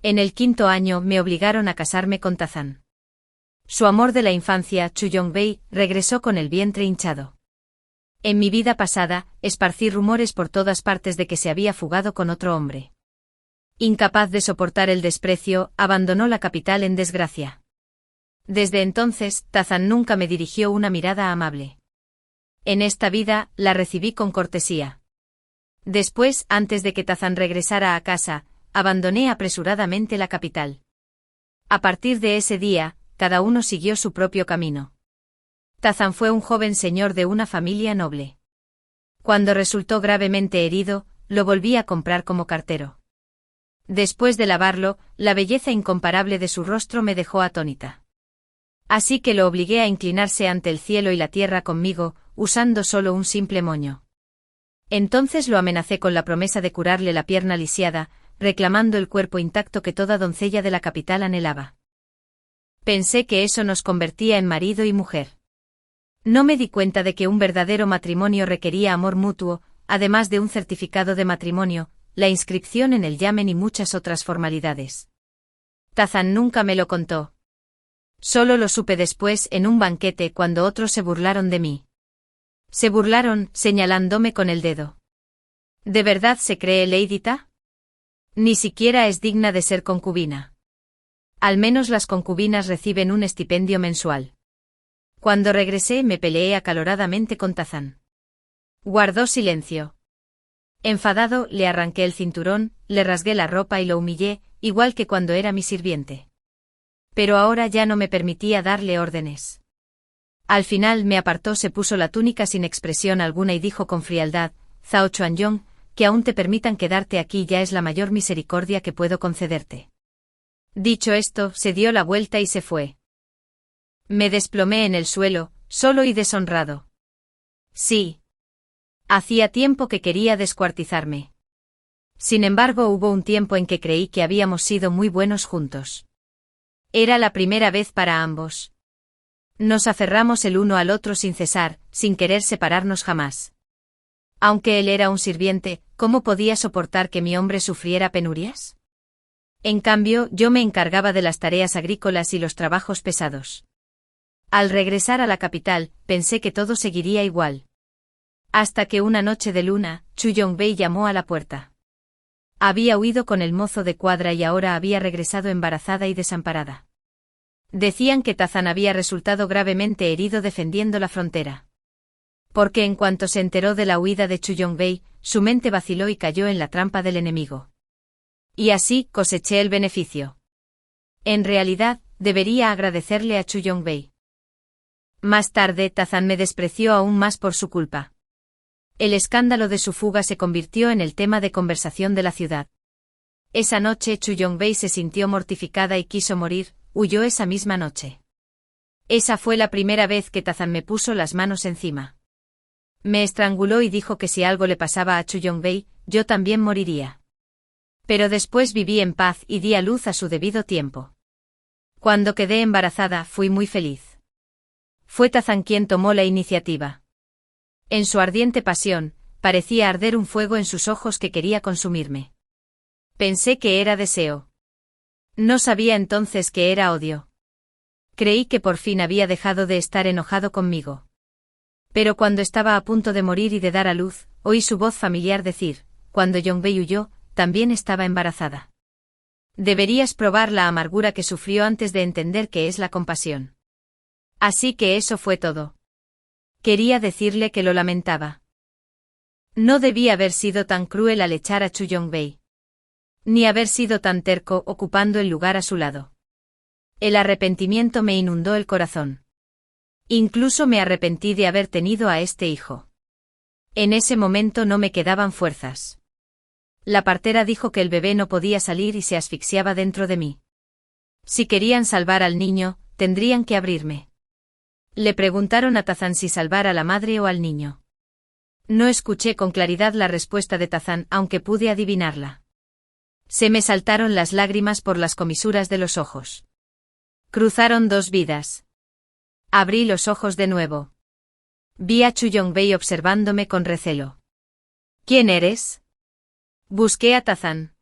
En el 5.º año me obligaron a casarme con Tazan. Su amor de la infancia, Chuyongbei, regresó con el vientre hinchado. En mi vida pasada, esparcí rumores por todas partes de que se había fugado con otro hombre. Incapaz de soportar el desprecio, abandonó la capital en desgracia. Desde entonces, Tazan nunca me dirigió una mirada amable. En esta vida, la recibí con cortesía. Después, antes de que Tazan regresara a casa, abandoné apresuradamente la capital. A partir de ese día, cada uno siguió su propio camino. Tazan fue un joven señor de una familia noble. Cuando resultó gravemente herido, lo volví a comprar como cartero. Después de lavarlo, la belleza incomparable de su rostro me dejó atónita. Así que lo obligué a inclinarse ante el cielo y la tierra conmigo, usando solo un simple moño. Entonces lo amenacé con la promesa de curarle la pierna lisiada, reclamando el cuerpo intacto que toda doncella de la capital anhelaba. Pensé que eso nos convertía en marido y mujer. No me di cuenta de que un verdadero matrimonio requería amor mutuo, además de un certificado de matrimonio, la inscripción en el yamen y muchas otras formalidades. Tazan nunca me lo contó. Solo lo supe después en un banquete cuando otros se burlaron de mí. Se burlaron, señalándome con el dedo. ¿De verdad se cree Lady Ta? Ni siquiera es digna de ser concubina. Al menos las concubinas reciben un estipendio mensual. Cuando regresé me peleé acaloradamente con Tazan. Guardó silencio. Enfadado, le arranqué el cinturón, le rasgué la ropa y lo humillé, igual que cuando era mi sirviente. Pero ahora ya no me permitía darle órdenes. Al final me apartó, se puso la túnica sin expresión alguna y dijo con frialdad: Zhao Chuanyong, que aún te permitan quedarte aquí ya es la mayor misericordia que puedo concederte. Dicho esto, se dio la vuelta y se fue. Me desplomé en el suelo, solo y deshonrado. Sí. Hacía tiempo que quería descuartizarme. Sin embargo, hubo un tiempo en que creí que habíamos sido muy buenos juntos. Era la primera vez para ambos. Nos aferramos el uno al otro sin cesar, sin querer separarnos jamás. Aunque él era un sirviente, ¿cómo podía soportar que mi hombre sufriera penurias? En cambio, yo me encargaba de las tareas agrícolas y los trabajos pesados. Al regresar a la capital, pensé que todo seguiría igual. Hasta que una noche de luna, Chuyongbei llamó a la puerta. Había huido con el mozo de cuadra y ahora había regresado embarazada y desamparada. Decían que Tazan había resultado gravemente herido defendiendo la frontera. Porque en cuanto se enteró de la huida de Chuyongbei, su mente vaciló y cayó en la trampa del enemigo. Y así coseché el beneficio. En realidad, debería agradecerle a Chuyongbei. Más tarde, Tazan me despreció aún más por su culpa. El escándalo de su fuga se convirtió en el tema de conversación de la ciudad. Esa noche Chuyongbei se sintió mortificada y quiso morir, huyó esa misma noche. Esa fue la primera vez que Tazan me puso las manos encima. Me estranguló y dijo que si algo le pasaba a Chuyongbei, yo también moriría. Pero después viví en paz y di a luz a su debido tiempo. Cuando quedé embarazada fui muy feliz. Fue Tazan quien tomó la iniciativa. En su ardiente pasión, parecía arder un fuego en sus ojos que quería consumirme. Pensé que era deseo. No sabía entonces que era odio. Creí que por fin había dejado de estar enojado conmigo. Pero cuando estaba a punto de morir y de dar a luz, oí su voz familiar decir: cuando Yongbei huyó, también estaba embarazada. Deberías probar la amargura que sufrió antes de entender qué es la compasión. Así que eso fue todo. Quería decirle que lo lamentaba. No debía haber sido tan cruel al echar a Chuyongbei. Ni haber sido tan terco ocupando el lugar a su lado. El arrepentimiento me inundó el corazón. Incluso me arrepentí de haber tenido a este hijo. En ese momento no me quedaban fuerzas. La partera dijo que el bebé no podía salir y se asfixiaba dentro de mí. Si querían salvar al niño, tendrían que abrirme. Le preguntaron a Tazan si salvar a la madre o al niño. No escuché con claridad la respuesta de Tazan, aunque pude adivinarla. Se me saltaron las lágrimas por las comisuras de los ojos. Cruzaron dos vidas. Abrí los ojos de nuevo. Vi a Chuyongbei observándome con recelo. ¿Quién eres? Busqué a Tazan.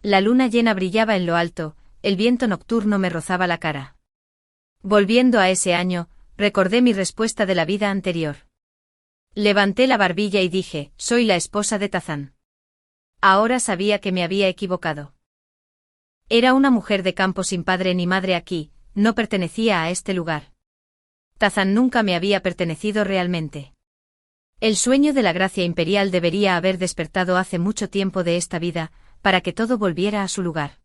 La luna llena brillaba en lo alto, el viento nocturno me rozaba la cara. Volviendo a ese año, recordé mi respuesta de la vida anterior. Levanté la barbilla y dije, soy la esposa de Tazán. Ahora sabía que me había equivocado. Era una mujer de campo sin padre ni madre aquí, no pertenecía a este lugar. Tazán nunca me había pertenecido realmente. El sueño de la gracia imperial debería haber despertado hace mucho tiempo de esta vida, para que todo volviera a su lugar.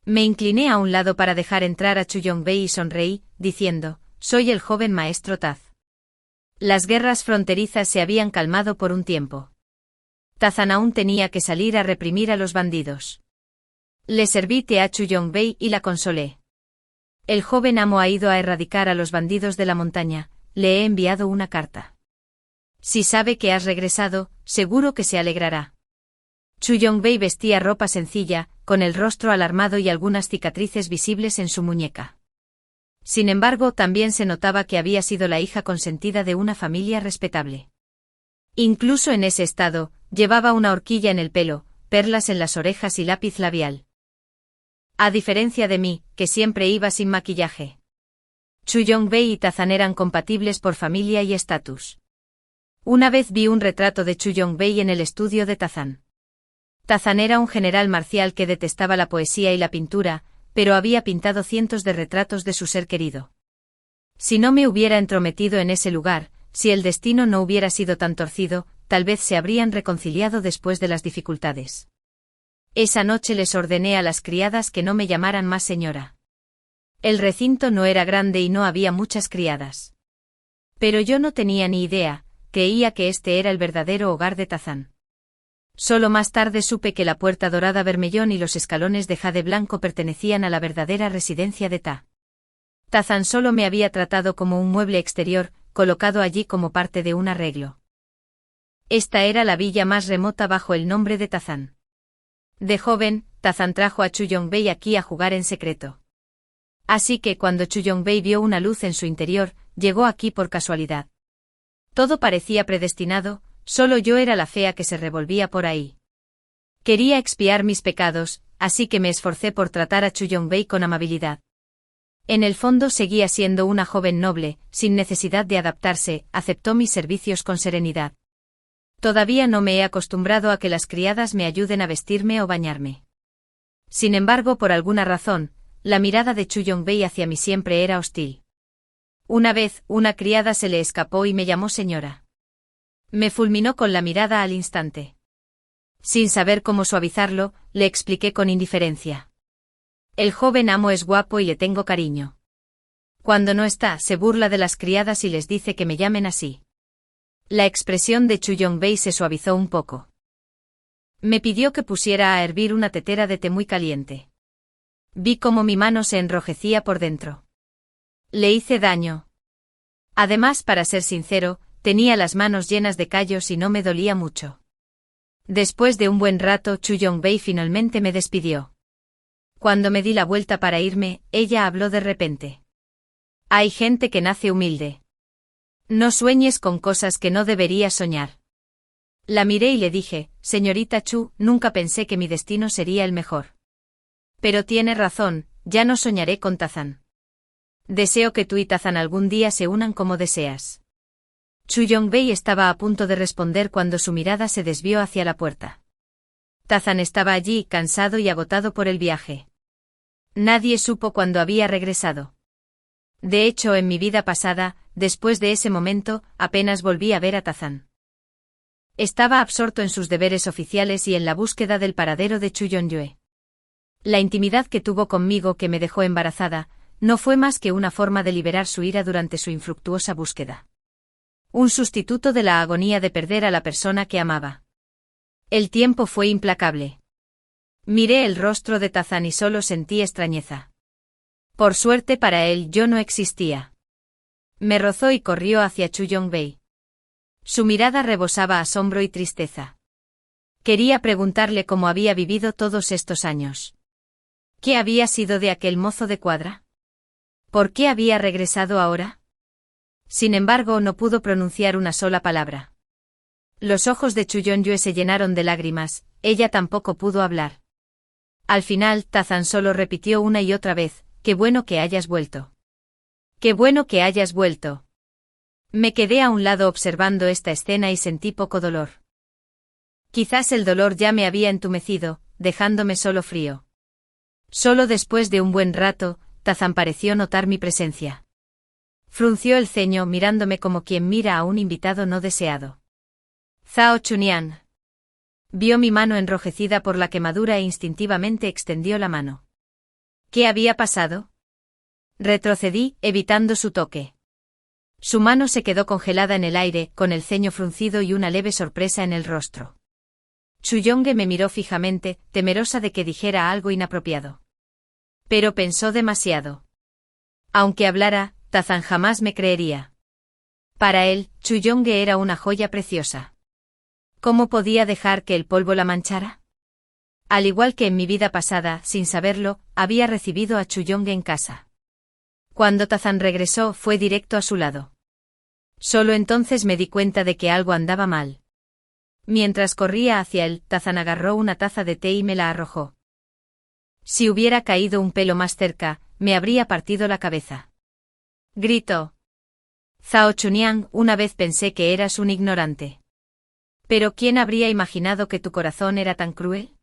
Me incliné a un lado para dejar entrar a Chuyongbei y sonreí, diciendo, soy el joven maestro Taz. Las guerras fronterizas se habían calmado por un tiempo. Tazán aún tenía que salir a reprimir a los bandidos. Le serví té a Chuyongbei y la consolé. El joven amo ha ido a erradicar a los bandidos de la montaña, le he enviado una carta. Si sabe que has regresado, seguro que se alegrará. Chuyongbei vestía ropa sencilla, con el rostro alarmado y algunas cicatrices visibles en su muñeca. Sin embargo, también se notaba que había sido la hija consentida de una familia respetable. Incluso en ese estado, llevaba una horquilla en el pelo, perlas en las orejas y lápiz labial. A diferencia de mí, que siempre iba sin maquillaje. Chuyongbei y Tazán eran compatibles por familia y estatus. Una vez vi un retrato de Chuyongbei en el estudio de Tazán. Tazán era un general marcial que detestaba la poesía y la pintura, pero había pintado cientos de retratos de su ser querido. Si no me hubiera entrometido en ese lugar, si el destino no hubiera sido tan torcido, tal vez se habrían reconciliado después de las dificultades. Esa noche les ordené a las criadas que no me llamaran más señora. El recinto no era grande y no había muchas criadas. Pero yo no tenía ni idea, creía que este era el verdadero hogar de Tazán. Solo más tarde supe que la puerta dorada vermellón y los escalones de jade blanco pertenecían a la verdadera residencia de Tazán solo me había tratado como un mueble exterior, colocado allí como parte de un arreglo. Esta era la villa más remota bajo el nombre de Tazán. De joven, Tazán trajo a Chuyongbei aquí a jugar en secreto. Así que cuando Chuyongbei vio una luz en su interior, llegó aquí por casualidad. Todo parecía predestinado, solo yo era la fea que se revolvía por ahí. Quería expiar mis pecados, así que me esforcé por tratar a Chuyongbei con amabilidad. En el fondo seguía siendo una joven noble, sin necesidad de adaptarse, aceptó mis servicios con serenidad. Todavía no me he acostumbrado a que las criadas me ayuden a vestirme o bañarme. Sin embargo, por alguna razón, la mirada de Chuyongbei hacia mí siempre era hostil. Una vez, una criada se le escapó y me llamó señora. Me fulminó con la mirada al instante. Sin saber cómo suavizarlo, le expliqué con indiferencia. El joven amo es guapo y le tengo cariño. Cuando no está, se burla de las criadas y les dice que me llamen así. La expresión de Chuyongbei se suavizó un poco. Me pidió que pusiera a hervir una tetera de té muy caliente. Vi cómo mi mano se enrojecía por dentro. Le hice daño. Además, para ser sincero, tenía las manos llenas de callos y no me dolía mucho. Después de un buen rato, Chuyongbei finalmente me despidió. Cuando me di la vuelta para irme, ella habló de repente. Hay gente que nace humilde. No sueñes con cosas que no deberías soñar. La miré y le dije, señorita Chu, nunca pensé que mi destino sería el mejor. Pero tiene razón, ya no soñaré con Tazán. Deseo que tú y Tazán algún día se unan como deseas. Chuyongbei estaba a punto de responder cuando su mirada se desvió hacia la puerta. Tazán estaba allí, cansado y agotado por el viaje. Nadie supo cuándo había regresado. De hecho, en mi vida pasada, después de ese momento, apenas volví a ver a Tazán. Estaba absorto en sus deberes oficiales y en la búsqueda del paradero de Chuyonyue. La intimidad que tuvo conmigo que me dejó embarazada, no fue más que una forma de liberar su ira durante su infructuosa búsqueda. Un sustituto de la agonía de perder a la persona que amaba. El tiempo fue implacable. Miré el rostro de Tazán y solo sentí extrañeza. Por suerte para él yo no existía. Me rozó y corrió hacia Chuyongbei. Su mirada rebosaba asombro y tristeza. Quería preguntarle cómo había vivido todos estos años. ¿Qué había sido de aquel mozo de cuadra? ¿Por qué había regresado ahora? Sin embargo, no pudo pronunciar una sola palabra. Los ojos de Chuyonyue se llenaron de lágrimas, ella tampoco pudo hablar. Al final, Tazan solo repitió una y otra vez, «Qué bueno que hayas vuelto. Qué bueno que hayas vuelto». Me quedé a un lado observando esta escena y sentí poco dolor. Quizás el dolor ya me había entumecido, dejándome solo frío. Solo después de un buen rato, Tazan pareció notar mi presencia. Frunció el ceño mirándome como quien mira a un invitado no deseado. Zhao Chunyan. Vio mi mano enrojecida por la quemadura e instintivamente extendió la mano. ¿Qué había pasado? Retrocedí, evitando su toque. Su mano se quedó congelada en el aire, con el ceño fruncido y una leve sorpresa en el rostro. Chuyongue me miró fijamente, temerosa de que dijera algo inapropiado. Pero pensó demasiado. Aunque hablara, Tazan jamás me creería. Para él, Chuyongue era una joya preciosa. ¿Cómo podía dejar que el polvo la manchara? Al igual que en mi vida pasada, sin saberlo, había recibido a Chuyongue en casa. Cuando Tazan regresó, fue directo a su lado. Solo entonces me di cuenta de que algo andaba mal. Mientras corría hacia él, Tazan agarró una taza de té y me la arrojó. Si hubiera caído un pelo más cerca, me habría partido la cabeza. Gritó. Zhao Chunyan, una vez pensé que eras un ignorante. Pero ¿quién habría imaginado que tu corazón era tan cruel?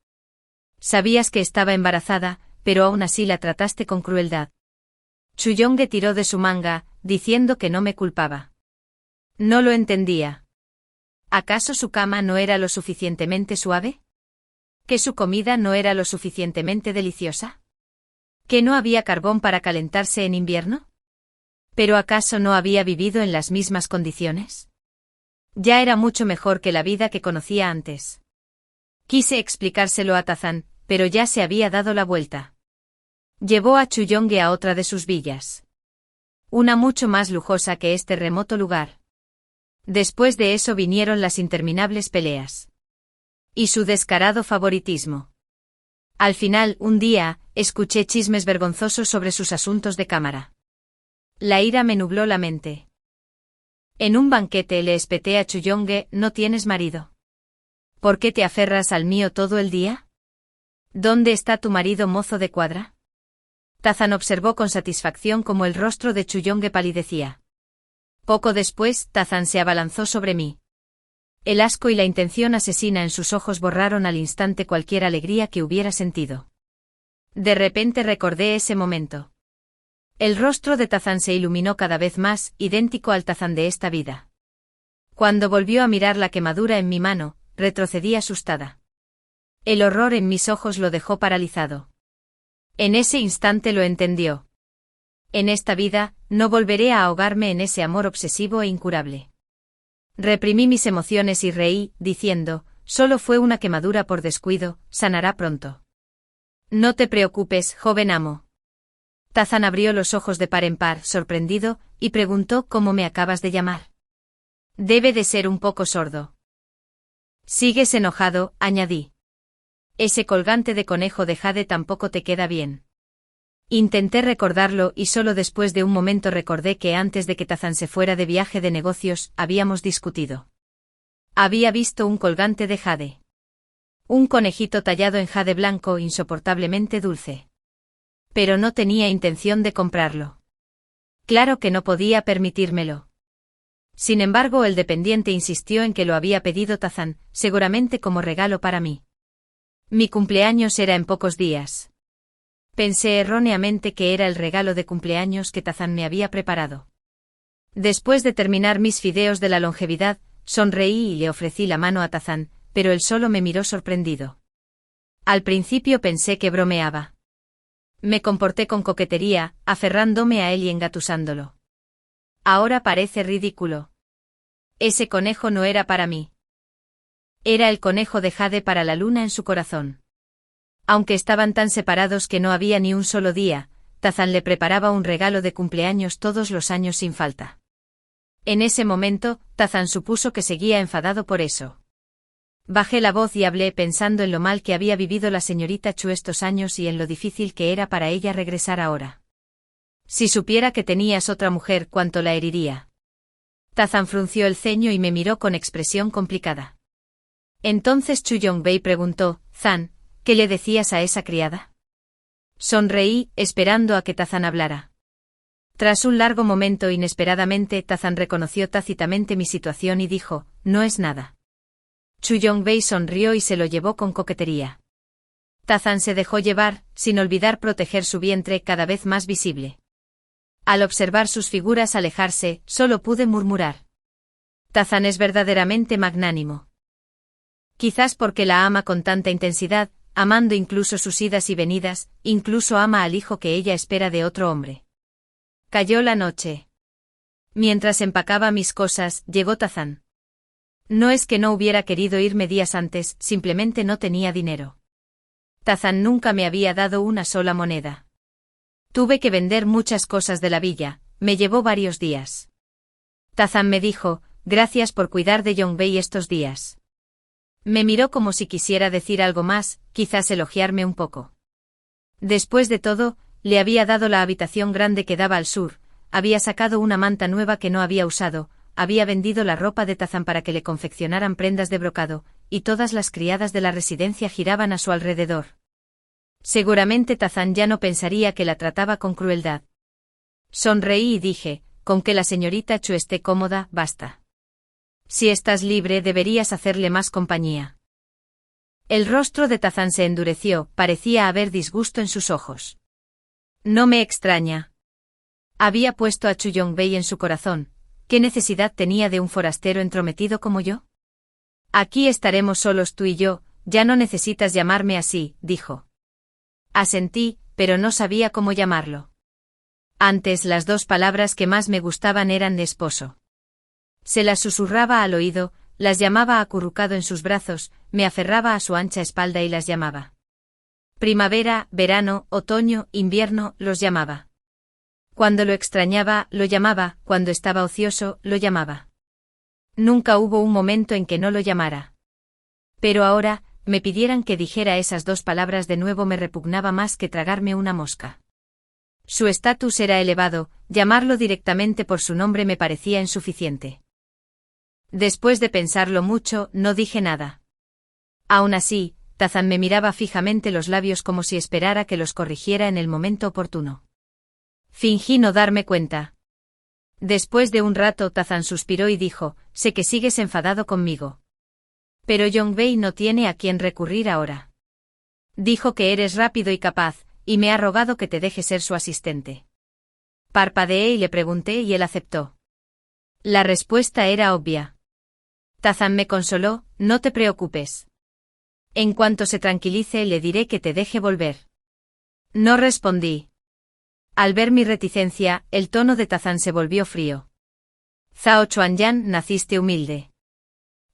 Sabías que estaba embarazada, pero aún así la trataste con crueldad. Chuyongue tiró de su manga, diciendo que no me culpaba. No lo entendía. ¿Acaso su cama no era lo suficientemente suave? ¿Que su comida no era lo suficientemente deliciosa? ¿Que no había carbón para calentarse en invierno? ¿Pero acaso no había vivido en las mismas condiciones? Ya era mucho mejor que la vida que conocía antes. Quise explicárselo a Tazan, pero ya se había dado la vuelta. Llevó a Chuyongue a otra de sus villas. Una mucho más lujosa que este remoto lugar. Después de eso vinieron las interminables peleas. Y su descarado favoritismo. Al final, un día, escuché chismes vergonzosos sobre sus asuntos de cámara. La ira me nubló la mente. En un banquete le espeté a Chuyongue, ¿no tienes marido? ¿Por qué te aferras al mío todo el día? ¿Dónde está tu marido mozo de cuadra? Tazan observó con satisfacción cómo el rostro de Chuyongue palidecía. Poco después, Tazan se abalanzó sobre mí. El asco y la intención asesina en sus ojos borraron al instante cualquier alegría que hubiera sentido. De repente recordé ese momento. El rostro de Tazan se iluminó cada vez más, idéntico al Tazan de esta vida. Cuando volvió a mirar la quemadura en mi mano, retrocedí asustada. El horror en mis ojos lo dejó paralizado. En ese instante lo entendió. En esta vida, no volveré a ahogarme en ese amor obsesivo e incurable. Reprimí mis emociones y reí, diciendo, solo fue una quemadura por descuido, sanará pronto. No te preocupes, joven amo. Tazan abrió los ojos de par en par, sorprendido, y preguntó ¿cómo me acabas de llamar? Debe de ser un poco sordo. Sigues enojado, añadí. Ese colgante de conejo de jade tampoco te queda bien. Intenté recordarlo y solo después de un momento recordé que antes de que Tazan se fuera de viaje de negocios, habíamos discutido. Había visto un colgante de jade. Un conejito tallado en jade blanco insoportablemente dulce. Pero no tenía intención de comprarlo. Claro que no podía permitírmelo. Sin embargo, el dependiente insistió en que lo había pedido Tazan, seguramente como regalo para mí. Mi cumpleaños era en pocos días. Pensé erróneamente que era el regalo de cumpleaños que Tazan me había preparado. Después de terminar mis fideos de la longevidad, sonreí y le ofrecí la mano a Tazan, pero él solo me miró sorprendido. Al principio pensé que bromeaba. Me comporté con coquetería, aferrándome a él y engatusándolo. Ahora parece ridículo. Ese conejo no era para mí. Era el conejo de jade para la luna en su corazón. Aunque estaban tan separados que no había ni un solo día, Tazan le preparaba un regalo de cumpleaños todos los años sin falta. En ese momento, Tazan supuso que seguía enfadado por eso. Bajé la voz y hablé pensando en lo mal que había vivido la señorita Chu estos años y en lo difícil que era para ella regresar ahora. Si supiera que tenías otra mujer, cuánto la heriría. Tazan frunció el ceño y me miró con expresión complicada. Entonces Chuyongbei preguntó, Zan, ¿Qué le decías a esa criada? Sonreí, esperando a que Tazan hablara. Tras un largo momento, inesperadamente, Tazan reconoció tácitamente mi situación y dijo, no es nada. Chu Yongbei sonrió y se lo llevó con coquetería. Tazan se dejó llevar, sin olvidar proteger su vientre cada vez más visible. Al observar sus figuras alejarse, solo pude murmurar. Tazan es verdaderamente magnánimo. Quizás porque la ama con tanta intensidad, amando incluso sus idas y venidas, incluso ama al hijo que ella espera de otro hombre. Cayó la noche. Mientras empacaba mis cosas, llegó Tazan. No es que no hubiera querido irme días antes, simplemente no tenía dinero. Tazan nunca me había dado una sola moneda. Tuve que vender muchas cosas de la villa, me llevó varios días. Tazan me dijo, gracias por cuidar de Yongbei estos días. Me miró como si quisiera decir algo más, quizás elogiarme un poco. Después de todo, le había dado la habitación grande que daba al sur, había sacado una manta nueva que no había usado, había vendido la ropa de Tazan para que le confeccionaran prendas de brocado, y todas las criadas de la residencia giraban a su alrededor. Seguramente Tazan ya no pensaría que la trataba con crueldad. Sonreí y dije, con que la señorita Chu esté cómoda, basta. Si estás libre deberías hacerle más compañía. El rostro de Tazan se endureció, parecía haber disgusto en sus ojos. No me extraña. Había puesto a Chu Yongbei en su corazón, ¿qué necesidad tenía de un forastero entrometido como yo? Aquí estaremos solos tú y yo, ya no necesitas llamarme así, dijo. Asentí, pero no sabía cómo llamarlo. Antes las dos palabras que más me gustaban eran de esposo. Se las susurraba al oído, las llamaba acurrucado en sus brazos, me aferraba a su ancha espalda y las llamaba. Primavera, verano, otoño, invierno, los llamaba. Cuando lo extrañaba, lo llamaba, cuando estaba ocioso, lo llamaba. Nunca hubo un momento en que no lo llamara. Pero ahora, me pidieran que dijera esas dos palabras de nuevo me repugnaba más que tragarme una mosca. Su estatus era elevado, llamarlo directamente por su nombre me parecía insuficiente. Después de pensarlo mucho, no dije nada. Aún así, Tazan me miraba fijamente los labios como si esperara que los corrigiera en el momento oportuno. Fingí no darme cuenta. Después de un rato Tazan suspiró y dijo, sé que sigues enfadado conmigo. Pero Yongbei no tiene a quien recurrir ahora. Dijo que eres rápido y capaz, y me ha rogado que te deje ser su asistente. Parpadeé y le pregunté y él aceptó. La respuesta era obvia. Tazan me consoló, no te preocupes. En cuanto se tranquilice le diré que te deje volver. No respondí. Al ver mi reticencia, el tono de Tazan se volvió frío. Zhao Chuanyan, naciste humilde.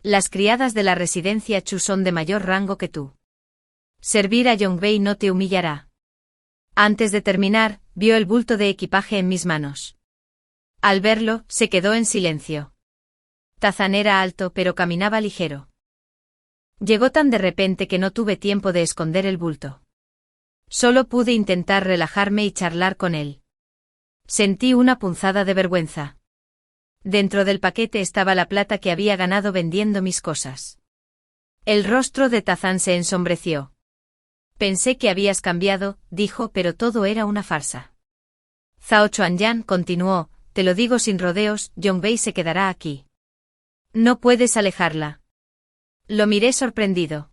Las criadas de la residencia Chu son de mayor rango que tú. Servir a Yongbei no te humillará. Antes de terminar, vio el bulto de equipaje en mis manos. Al verlo, se quedó en silencio. Tazan era alto pero caminaba ligero. Llegó tan de repente que no tuve tiempo de esconder el bulto. Solo pude intentar relajarme y charlar con él. Sentí una punzada de vergüenza. Dentro del paquete estaba la plata que había ganado vendiendo mis cosas. El rostro de Tazan se ensombreció. Pensé que habías cambiado, dijo, pero todo era una farsa. Zhao Chuanyan continuó, te lo digo sin rodeos, Yongbei se quedará aquí. No puedes alejarla. Lo miré sorprendido.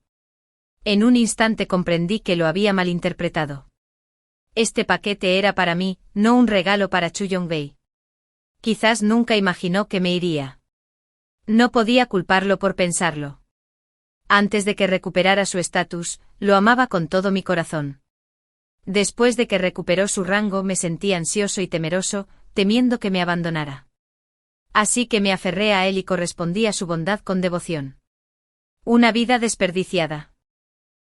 En un instante comprendí que lo había malinterpretado. Este paquete era para mí, no un regalo para Chu Yongbei. Quizás nunca imaginó que me iría. No podía culparlo por pensarlo. Antes de que recuperara su estatus, lo amaba con todo mi corazón. Después de que recuperó su rango me sentí ansioso y temeroso, temiendo que me abandonara. Así que me aferré a él y correspondí a su bondad con devoción. Una vida desperdiciada.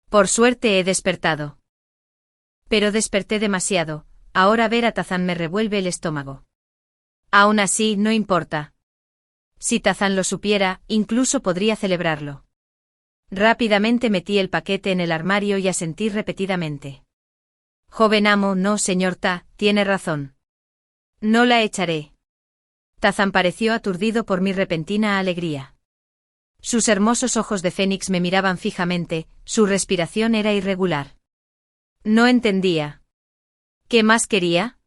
Por suerte he despertado. Pero desperté demasiado, ahora ver a Tazan me revuelve el estómago. Aún así, no importa. Si Tazan lo supiera, incluso podría celebrarlo. Rápidamente metí el paquete en el armario y asentí repetidamente. Joven amo, no, señor Ta, tiene razón. No la echaré. Tazan pareció aturdido por mi repentina alegría. Sus hermosos ojos de fénix me miraban fijamente, su respiración era irregular. No entendía. ¿Qué más quería?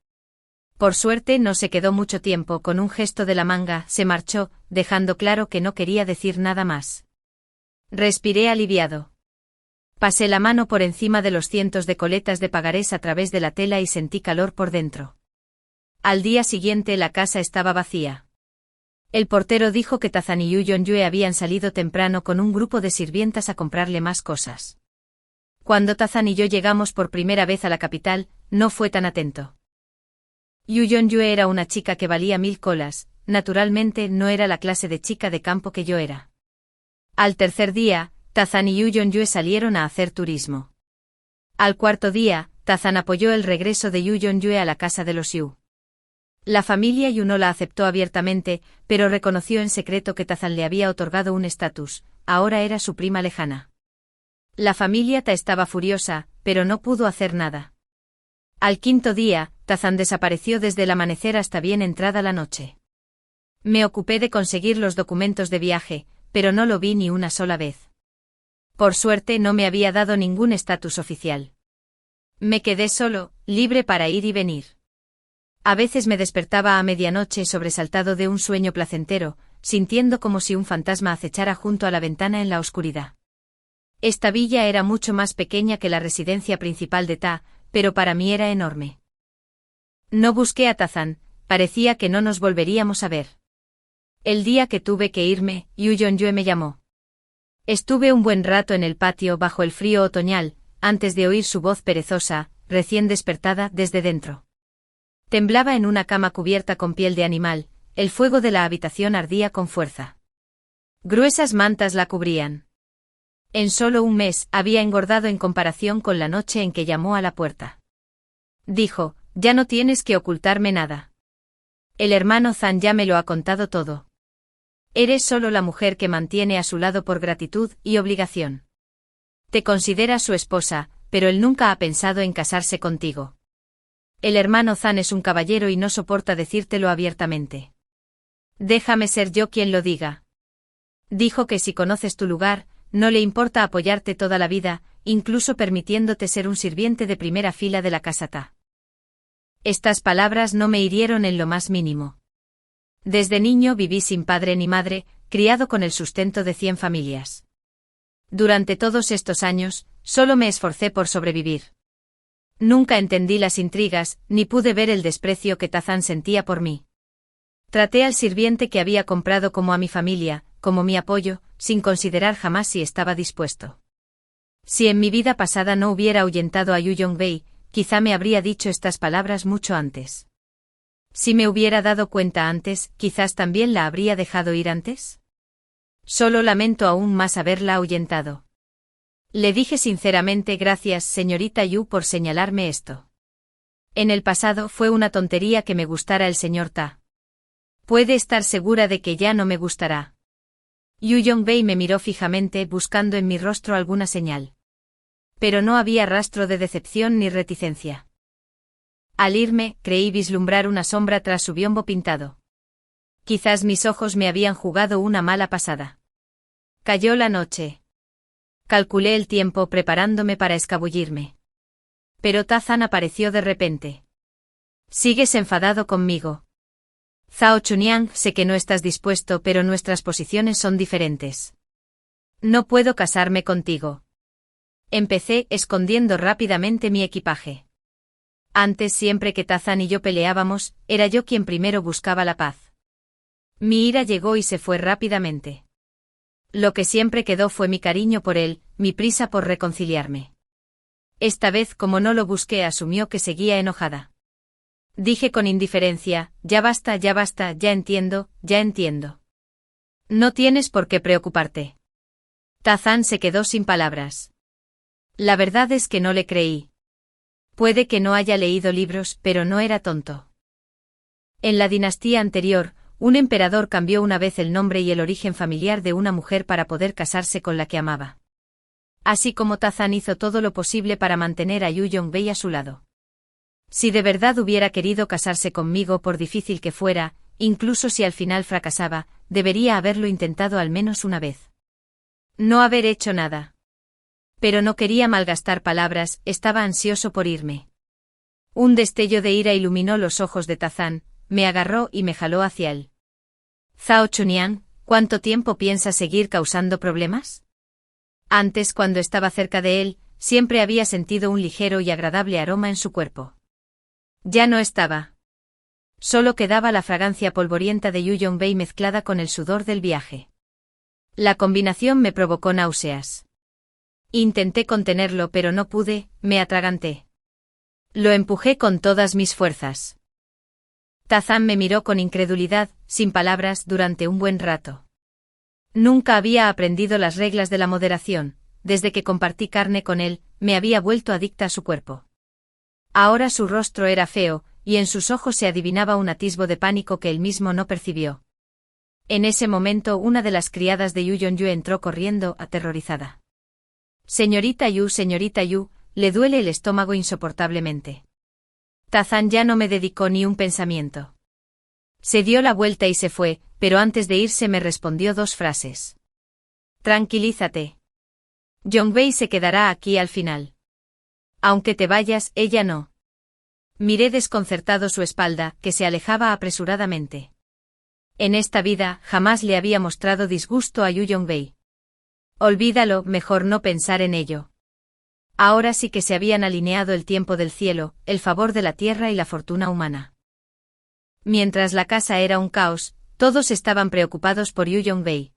Por suerte no se quedó mucho tiempo, con un gesto de la manga, se marchó, dejando claro que no quería decir nada más. Respiré aliviado. Pasé la mano por encima de los cientos de coletas de pagarés a través de la tela y sentí calor por dentro. Al día siguiente la casa estaba vacía. El portero dijo que Tazan y Yu Yongyue habían salido temprano con un grupo de sirvientas a comprarle más cosas. Cuando Tazan y yo llegamos por primera vez a la capital, no fue tan atento. Yu Yongyue era una chica que valía 1000 colas, naturalmente no era la clase de chica de campo que yo era. Al tercer día, Tazan y Yu Yongyue salieron a hacer turismo. Al cuarto día, Tazan apoyó el regreso de Yu Yongyue a la casa de los Yu. La familia Yu no la aceptó abiertamente, pero reconoció en secreto que Tazan le había otorgado un estatus, ahora era su prima lejana. La familia Ta estaba furiosa, pero no pudo hacer nada. Al quinto día, Tazan desapareció desde el amanecer hasta bien entrada la noche. Me ocupé de conseguir los documentos de viaje, pero no lo vi ni una sola vez. Por suerte no me había dado ningún estatus oficial. Me quedé solo, libre para ir y venir. A veces me despertaba a medianoche sobresaltado de un sueño placentero, sintiendo como si un fantasma acechara junto a la ventana en la oscuridad. Esta villa era mucho más pequeña que la residencia principal de Ta, pero para mí era enorme. No busqué a Tazan, parecía que no nos volveríamos a ver. El día que tuve que irme, Yu Yongyue me llamó. Estuve un buen rato en el patio bajo el frío otoñal, antes de oír su voz perezosa, recién despertada desde dentro. Temblaba en una cama cubierta con piel de animal, el fuego de la habitación ardía con fuerza. Gruesas mantas la cubrían. En solo un mes había engordado en comparación con la noche en que llamó a la puerta. Dijo, ya no tienes que ocultarme nada. El hermano Zan ya me lo ha contado todo. Eres solo la mujer que mantiene a su lado por gratitud y obligación. Te consideras su esposa, pero él nunca ha pensado en casarse contigo. El hermano Zan es un caballero y no soporta decírtelo abiertamente. Déjame ser yo quien lo diga. Dijo que si conoces tu lugar, no le importa apoyarte toda la vida, incluso permitiéndote ser un sirviente de primera fila de la casa Ta. Estas palabras no me hirieron en lo más mínimo. Desde niño viví sin padre ni madre, criado con el sustento de 100 familias. Durante todos estos años, solo me esforcé por sobrevivir. Nunca entendí las intrigas, ni pude ver el desprecio que Tazan sentía por mí. Traté al sirviente que había comprado como a mi familia, como mi apoyo, sin considerar jamás si estaba dispuesto. Si en mi vida pasada no hubiera ahuyentado a Yu Yongbei, quizá me habría dicho estas palabras mucho antes. Si me hubiera dado cuenta antes, quizás también la habría dejado ir antes. Solo lamento aún más haberla ahuyentado. Le dije sinceramente gracias, señorita Yu, por señalarme esto. En el pasado fue una tontería que me gustara el señor Ta. Puede estar segura de que ya no me gustará. Yu Yongbei me miró fijamente buscando en mi rostro alguna señal. Pero no había rastro de decepción ni reticencia. Al irme, creí vislumbrar una sombra tras su biombo pintado. Quizás mis ojos me habían jugado una mala pasada. Cayó la noche. Calculé el tiempo preparándome para escabullirme. Pero Tazan apareció de repente. ¿Sigues enfadado conmigo? Zhao Chuniang, sé que no estás dispuesto, pero nuestras posiciones son diferentes. No puedo casarme contigo. Empecé escondiendo rápidamente mi equipaje. Antes, siempre que Tazan y yo peleábamos, era yo quien primero buscaba la paz. Mi ira llegó y se fue rápidamente. Lo que siempre quedó fue mi cariño por él, mi prisa por reconciliarme. Esta vez, como no lo busqué, asumió que seguía enojada. Dije con indiferencia, ya basta, ya entiendo, ya entiendo. No tienes por qué preocuparte. Tazan se quedó sin palabras. La verdad es que no le creí. Puede que no haya leído libros, pero no era tonto. En la dinastía anterior, un emperador cambió una vez el nombre y el origen familiar de una mujer para poder casarse con la que amaba. Así como Tazan hizo todo lo posible para mantener a Yu Yongbei a su lado. Si de verdad hubiera querido casarse conmigo, por difícil que fuera, incluso si al final fracasaba, debería haberlo intentado al menos una vez. No haber hecho nada. Pero no quería malgastar palabras, estaba ansioso por irme. Un destello de ira iluminó los ojos de Tazán, me agarró y me jaló hacia él. Zhao Chunyan, ¿cuánto tiempo piensas seguir causando problemas? Antes, cuando estaba cerca de él, siempre había sentido un ligero y agradable aroma en su cuerpo. Ya no estaba. Solo quedaba la fragancia polvorienta de Yu Yongbei mezclada con el sudor del viaje. La combinación me provocó náuseas. Intenté contenerlo pero no pude, me atraganté. Lo empujé con todas mis fuerzas. Tazán me miró con incredulidad, sin palabras, durante un buen rato. Nunca había aprendido las reglas de la moderación, desde que compartí carne con él, me había vuelto adicta a su cuerpo. Ahora su rostro era feo, y en sus ojos se adivinaba un atisbo de pánico que él mismo no percibió. En ese momento una de las criadas de Yu Yongyu entró corriendo, aterrorizada. Señorita Yu, le duele el estómago insoportablemente. Tazán ya no me dedicó ni un pensamiento. Se dio la vuelta y se fue, pero antes de irse me respondió dos frases. Tranquilízate. Yongbei se quedará aquí al final. Aunque te vayas, ella no. Miré desconcertado su espalda, que se alejaba apresuradamente. En esta vida, jamás le había mostrado disgusto a Yu Yongbei. Olvídalo, mejor no pensar en ello. Ahora sí que se habían alineado el tiempo del cielo, el favor de la tierra y la fortuna humana. Mientras la casa era un caos, todos estaban preocupados por Yu Yongbei.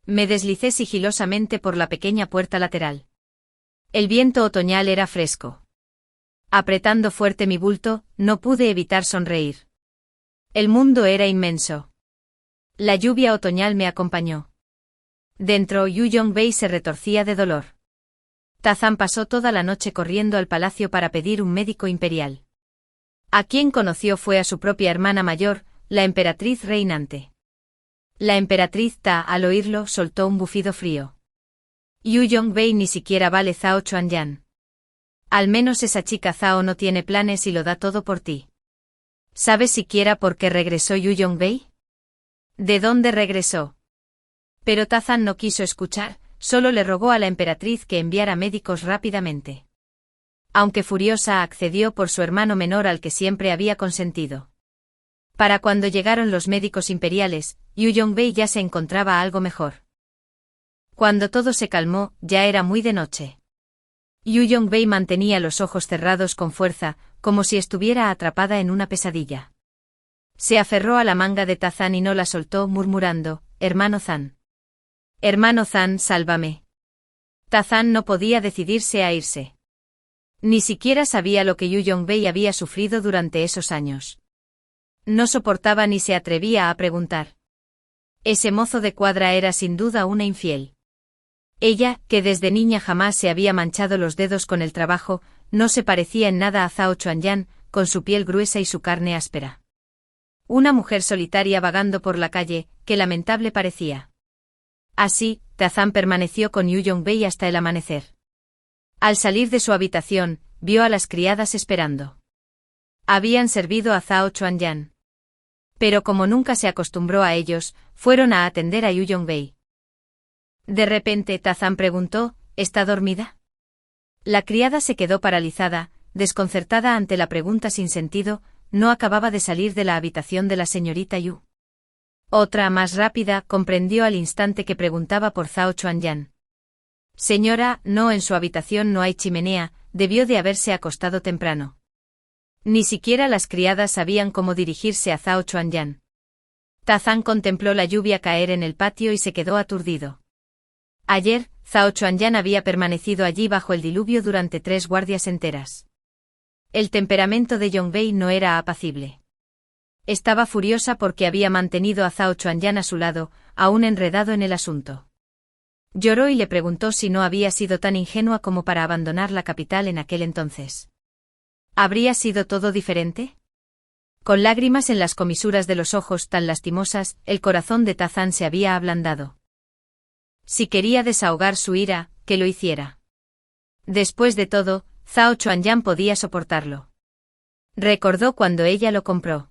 Me deslicé sigilosamente por la pequeña puerta lateral. El viento otoñal era fresco. Apretando fuerte mi bulto, no pude evitar sonreír. El mundo era inmenso. La lluvia otoñal me acompañó. Dentro, Yu Yongbei se retorcía de dolor. Tazán pasó toda la noche corriendo al palacio para pedir un médico imperial. A quien conoció fue a su propia hermana mayor, la emperatriz reinante. La emperatriz Ta, al oírlo, soltó un bufido frío. Yu Yongbei ni siquiera vale Zhao Chuanyan. Al menos esa chica Zhao no tiene planes y lo da todo por ti. ¿Sabes siquiera por qué regresó Yu Yongbei? ¿De dónde regresó? Pero Tazán no quiso escuchar, solo le rogó a la emperatriz que enviara médicos rápidamente. Aunque furiosa, accedió por su hermano menor al que siempre había consentido. Para cuando llegaron los médicos imperiales, Yu Yongbei ya se encontraba algo mejor. Cuando todo se calmó, ya era muy de noche. Yu Yongbei mantenía los ojos cerrados con fuerza, como si estuviera atrapada en una pesadilla. Se aferró a la manga de Tazán y no la soltó, murmurando, «Hermano Zan. Hermano Zan, sálvame». Tazán no podía decidirse a irse. Ni siquiera sabía lo que Yu Yongbei había sufrido durante esos años. No soportaba ni se atrevía a preguntar. Ese mozo de cuadra era sin duda una infiel. Ella, que desde niña jamás se había manchado los dedos con el trabajo, no se parecía en nada a Zhao Chuanyan, con su piel gruesa y su carne áspera. Una mujer solitaria vagando por la calle, que lamentable parecía. Así, Tazán permaneció con Yu Yongbei hasta el amanecer. Al salir de su habitación, vio a las criadas esperando. Habían servido a Zhao Chuanyan. Pero como nunca se acostumbró a ellos, fueron a atender a Yu Yongbei. De repente Tazán preguntó, ¿está dormida? La criada se quedó paralizada, desconcertada ante la pregunta sin sentido, no acababa de salir de la habitación de la señorita Yu. Otra, más rápida, comprendió al instante que preguntaba por Zhao Chuanyan. Señora, no, en su habitación no hay chimenea, debió de haberse acostado temprano. Ni siquiera las criadas sabían cómo dirigirse a Zhao Chuanyan. Tazán contempló la lluvia caer en el patio y se quedó aturdido. Ayer, Zhao Chuanyan había permanecido allí bajo el diluvio durante 3 guardias enteras. El temperamento de Yongbei no era apacible. Estaba furiosa porque había mantenido a Zhao Chuanyan a su lado, aún enredado en el asunto. Lloró y le preguntó si no había sido tan ingenua como para abandonar la capital en aquel entonces. ¿Habría sido todo diferente? Con lágrimas en las comisuras de los ojos tan lastimosas, el corazón de Tazán se había ablandado. Si quería desahogar su ira, que lo hiciera. Después de todo, Zhao Chuanyan podía soportarlo. Recordó cuando ella lo compró.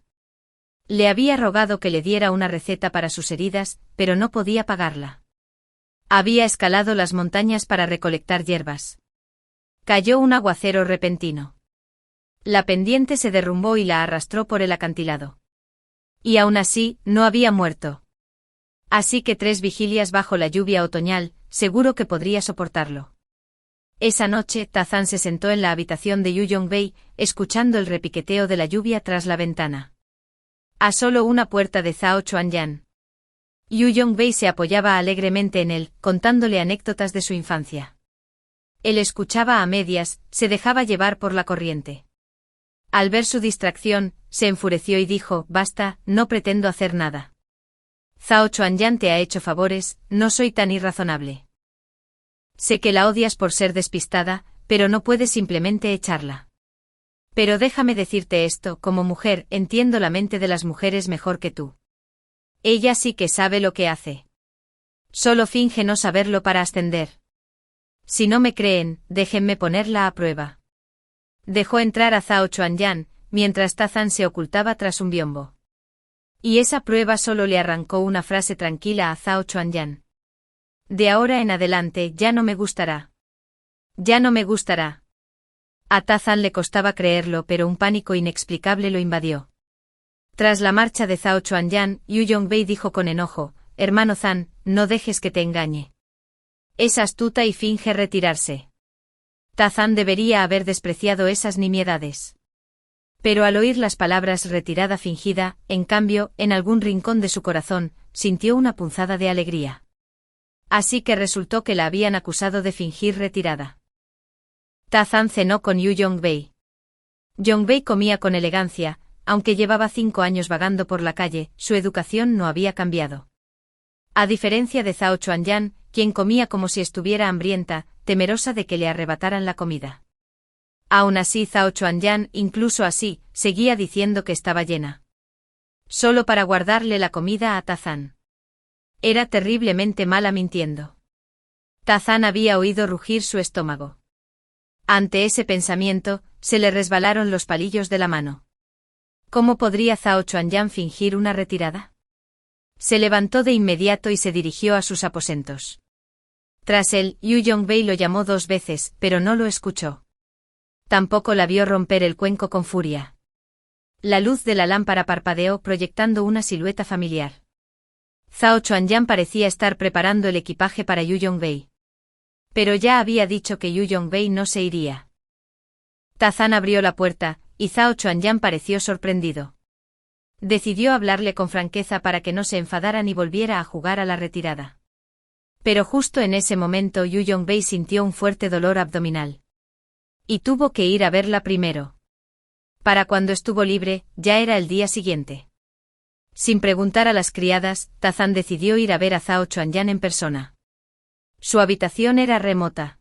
Le había rogado que le diera una receta para sus heridas, pero no podía pagarla. Había escalado las montañas para recolectar hierbas. Cayó un aguacero repentino. La pendiente se derrumbó y la arrastró por el acantilado. Y aún así, no había muerto. Así que 3 vigilias bajo la lluvia otoñal, seguro que podría soportarlo. Esa noche, Tazan se sentó en la habitación de Yu Yongbei, escuchando el repiqueteo de la lluvia tras la ventana. A solo una puerta de Zhao Chuanyan. Yu Yongbei se apoyaba alegremente en él, contándole anécdotas de su infancia. Él escuchaba a medias, se dejaba llevar por la corriente. Al ver su distracción, se enfureció y dijo: «Basta, no pretendo hacer nada. Zhao Chuanyan te ha hecho favores, no soy tan irrazonable. Sé que la odias por ser despistada, pero no puedes simplemente echarla. Pero déjame decirte esto, como mujer, entiendo la mente de las mujeres mejor que tú. Ella sí que sabe lo que hace. Solo finge no saberlo para ascender. Si no me creen, déjenme ponerla a prueba». Dejó entrar a Zhao Chuanyan, mientras Tazan se ocultaba tras un biombo. Y esa prueba solo le arrancó una frase tranquila a Zhao Chuanyan. «De ahora en adelante ya no me gustará. Ya no me gustará». A Tazan le costaba creerlo, pero un pánico inexplicable lo invadió. Tras la marcha de Zhao Chuanyan, Yu Yongbei dijo con enojo: «Hermano Zan, no dejes que te engañe. Es astuta y finge retirarse». Tazan debería haber despreciado esas nimiedades. Pero al oír las palabras retirada fingida, en cambio, en algún rincón de su corazón, sintió una punzada de alegría. Así que resultó que la habían acusado de fingir retirada. Tazan cenó con Yu Yongbei. Yongbei comía con elegancia, aunque llevaba 5 años vagando por la calle, su educación no había cambiado. A diferencia de Zhao Chuanyan, quien comía como si estuviera hambrienta, temerosa de que le arrebataran la comida. Aún así Zhao Chuanyan, incluso así, seguía diciendo que estaba llena. Solo para guardarle la comida a Tazan. Era terriblemente mala mintiendo. Tazan había oído rugir su estómago. Ante ese pensamiento, se le resbalaron los palillos de la mano. ¿Cómo podría Zhao Chuanyan fingir una retirada? Se levantó de inmediato y se dirigió a sus aposentos. Tras él, Yu Yongbei lo llamó 2 veces, pero no lo escuchó. Tampoco la vio romper el cuenco con furia. La luz de la lámpara parpadeó proyectando una silueta familiar. Zhao Chuanyan parecía estar preparando el equipaje para Yu Yongbei. Pero ya había dicho que Yu Yongbei no se iría. Tazan abrió la puerta, y Zhao Chuanyan pareció sorprendido. Decidió hablarle con franqueza para que no se enfadara ni volviera a jugar a la retirada. Pero justo en ese momento Yu Yongbei sintió un fuerte dolor abdominal. Y tuvo que ir a verla primero. Para cuando estuvo libre, ya era el día siguiente. Sin preguntar a las criadas, Tazan decidió ir a ver a Zhao Chuanyan en persona. Su habitación era remota.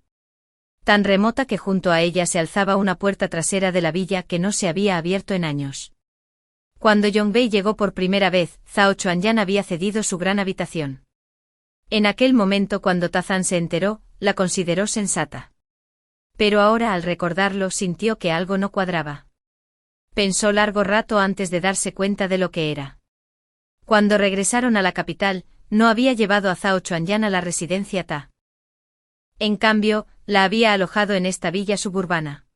Tan remota que junto a ella se alzaba una puerta trasera de la villa que no se había abierto en años. Cuando Yongbei llegó por primera vez, Zhao Chuanyan había cedido su gran habitación. En aquel momento cuando Tazan se enteró, la consideró sensata. Pero ahora al recordarlo sintió que algo no cuadraba. Pensó largo rato antes de darse cuenta de lo que era. Cuando regresaron a la capital, no había llevado a Zhao Chuanyan a la residencia Ta. En cambio, la había alojado en esta villa suburbana.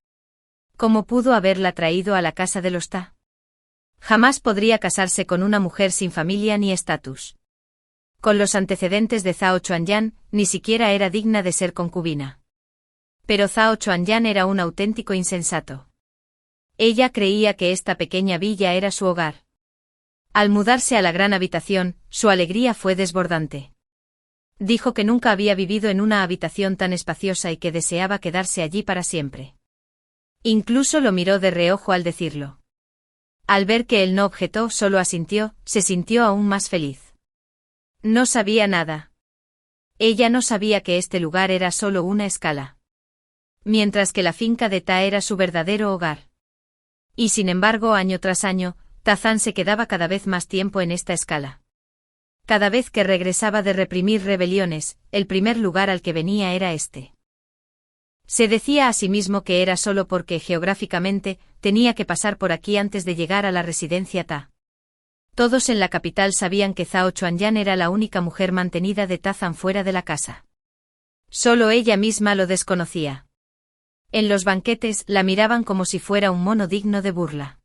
¿Cómo pudo haberla traído a la casa de los Ta? Jamás podría casarse con una mujer sin familia ni estatus. Con los antecedentes de Zhao Chuanyan, ni siquiera era digna de ser concubina. Pero Zhao Chuanyan era un auténtico insensato. Ella creía que esta pequeña villa era su hogar. Al mudarse a la gran habitación, su alegría fue desbordante. Dijo que nunca había vivido en una habitación tan espaciosa y que deseaba quedarse allí para siempre. Incluso lo miró de reojo al decirlo. Al ver que él no objetó, solo asintió, se sintió aún más feliz. No sabía nada. Ella no sabía que este lugar era solo una escala. Mientras que la finca de Ta era su verdadero hogar. Y sin embargo, año tras año, Tazan se quedaba cada vez más tiempo en esta escala. Cada vez que regresaba de reprimir rebeliones, el primer lugar al que venía era este. Se decía a sí mismo que era solo porque, geográficamente, tenía que pasar por aquí antes de llegar a la residencia Ta. Todos en la capital sabían que Zhao Chuanyan era la única mujer mantenida de Tazan fuera de la casa. Solo ella misma lo desconocía. En los banquetes la miraban como si fuera un mono digno de burla.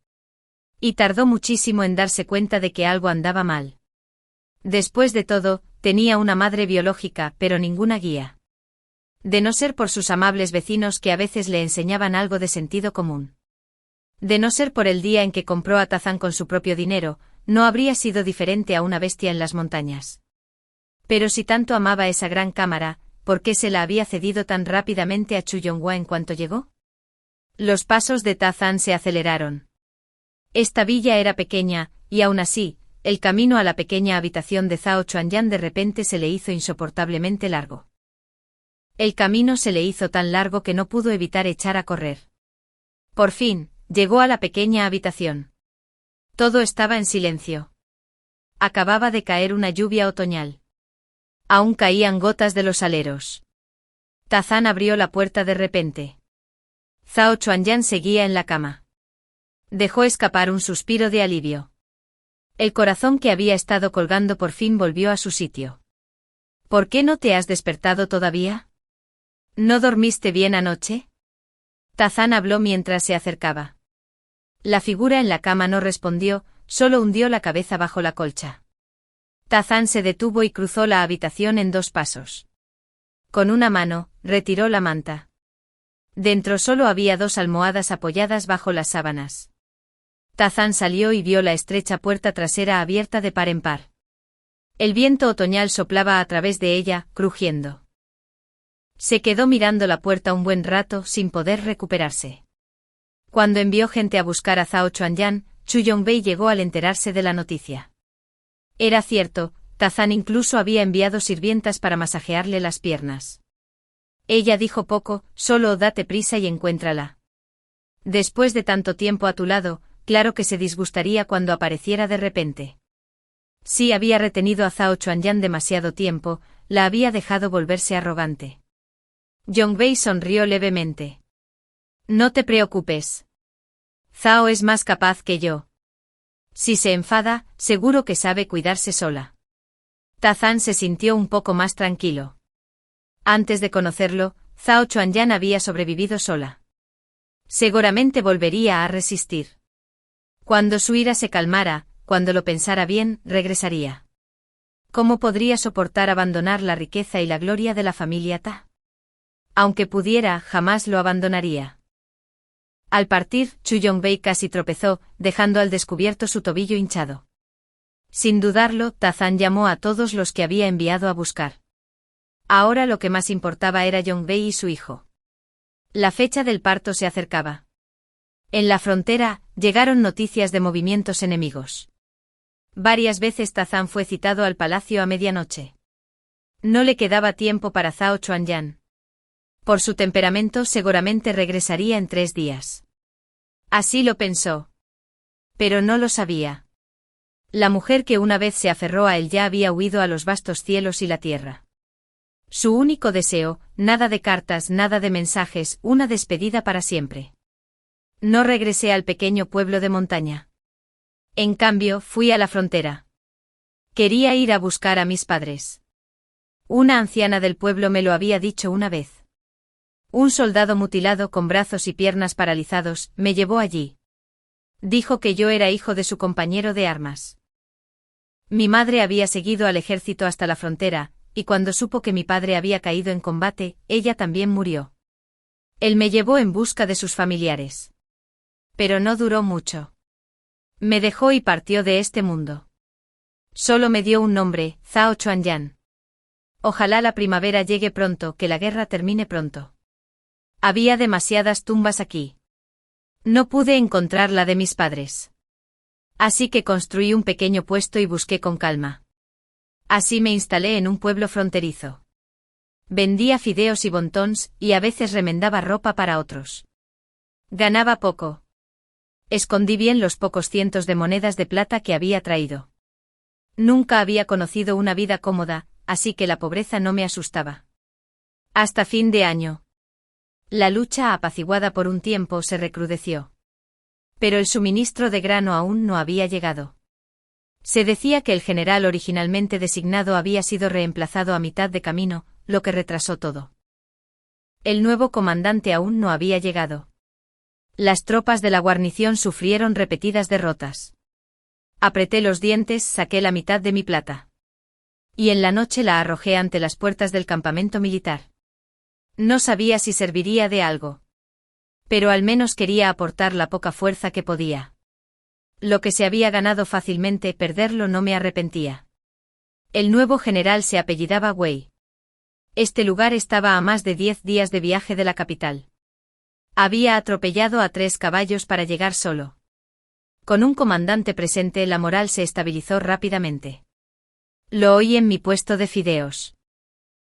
Y tardó muchísimo en darse cuenta de que algo andaba mal. Después de todo, tenía una madre biológica, pero ninguna guía. De no ser por sus amables vecinos que a veces le enseñaban algo de sentido común. De no ser por el día en que compró a Tazán con su propio dinero, no habría sido diferente a una bestia en las montañas. Pero si tanto amaba esa gran cámara, ¿por qué se la había cedido tan rápidamente a Chu Yonghua en cuanto llegó? Los pasos de Tazán se aceleraron. Esta villa era pequeña, y aún así, el camino a la pequeña habitación de Zhao Chuanyan de repente se le hizo insoportablemente largo. El camino se le hizo tan largo que no pudo evitar echar a correr. Por fin, llegó a la pequeña habitación. Todo estaba en silencio. Acababa de caer una lluvia otoñal. Aún caían gotas de los aleros. Tazán abrió la puerta de repente. Zhao Chuanyan seguía en la cama. Dejó escapar un suspiro de alivio. El corazón que había estado colgando por fin volvió a su sitio. ¿Por qué no te has despertado todavía? ¿No dormiste bien anoche? Tazán habló mientras se acercaba. La figura en la cama no respondió, solo hundió la cabeza bajo la colcha. Tazán se detuvo y cruzó la habitación en 2 pasos. Con una mano, retiró la manta. Dentro solo había 2 almohadas apoyadas bajo las sábanas. Tazán salió y vio la estrecha puerta trasera abierta de par en par. El viento otoñal soplaba a través de ella, crujiendo. Se quedó mirando la puerta un buen rato sin poder recuperarse. Cuando envió gente a buscar a Zhao Chuanyan, Chu Yongbei llegó al enterarse de la noticia. Era cierto, Tazán incluso había enviado sirvientas para masajearle las piernas. Ella dijo poco, solo date prisa y encuéntrala. Después de tanto tiempo a tu lado, claro que se disgustaría cuando apareciera de repente. Si había retenido a Zhao Chuanyan demasiado tiempo, la había dejado volverse arrogante. Yongbei sonrió levemente. No te preocupes. Zhao es más capaz que yo. Si se enfada, seguro que sabe cuidarse sola. Tazán se sintió un poco más tranquilo. Antes de conocerlo, Zhao Chuanyan había sobrevivido sola. Seguramente volvería a resistir. Cuando su ira se calmara, cuando lo pensara bien, regresaría. ¿Cómo podría soportar abandonar la riqueza y la gloria de la familia Ta? Aunque pudiera, jamás lo abandonaría. Al partir, Chu Yongbei casi tropezó, dejando al descubierto su tobillo hinchado. Sin dudarlo, Tazán llamó a todos los que había enviado a buscar. Ahora lo que más importaba era Yongbei y su hijo. La fecha del parto se acercaba. En la frontera, llegaron noticias de movimientos enemigos. Varias veces Tazán fue citado al palacio a medianoche. No le quedaba tiempo para Zhao Chuanyan. Por su temperamento seguramente regresaría en 3 días. Así lo pensó. Pero no lo sabía. La mujer que una vez se aferró a él ya había huido a los vastos cielos y la tierra. Su único deseo, nada de cartas, nada de mensajes, una despedida para siempre. No regresé al pequeño pueblo de montaña. En cambio, fui a la frontera. Quería ir a buscar a mis padres. Una anciana del pueblo me lo había dicho una vez. Un soldado mutilado con brazos y piernas paralizados, me llevó allí. Dijo que yo era hijo de su compañero de armas. Mi madre había seguido al ejército hasta la frontera, y cuando supo que mi padre había caído en combate, ella también murió. Él me llevó en busca de sus familiares. Pero no duró mucho. Me dejó y partió de este mundo. Solo me dio un nombre, Zhao Chuanyan. Ojalá la primavera llegue pronto, que la guerra termine pronto. Había demasiadas tumbas aquí. No pude encontrar la de mis padres. Así que construí un pequeño puesto y busqué con calma. Así me instalé en un pueblo fronterizo. Vendía fideos y bontons, y a veces remendaba ropa para otros. Ganaba poco. Escondí bien los pocos cientos de monedas de plata que había traído. Nunca había conocido una vida cómoda, así que la pobreza no me asustaba. Hasta fin de año. La lucha, apaciguada por un tiempo, se recrudeció. Pero el suministro de grano aún no había llegado. Se decía que el general originalmente designado había sido reemplazado a mitad de camino, lo que retrasó todo. El nuevo comandante aún no había llegado. Las tropas de la guarnición sufrieron repetidas derrotas. Apreté los dientes, saqué la mitad de mi plata. Y en la noche la arrojé ante las puertas del campamento militar. No sabía si serviría de algo. Pero al menos quería aportar la poca fuerza que podía. Lo que se había ganado fácilmente, perderlo no me arrepentía. El nuevo general se apellidaba Wei. Este lugar estaba a más de 10 días de viaje de la capital. Había atropellado a 3 caballos para llegar solo. Con un comandante presente, la moral se estabilizó rápidamente. Lo oí en mi puesto de fideos.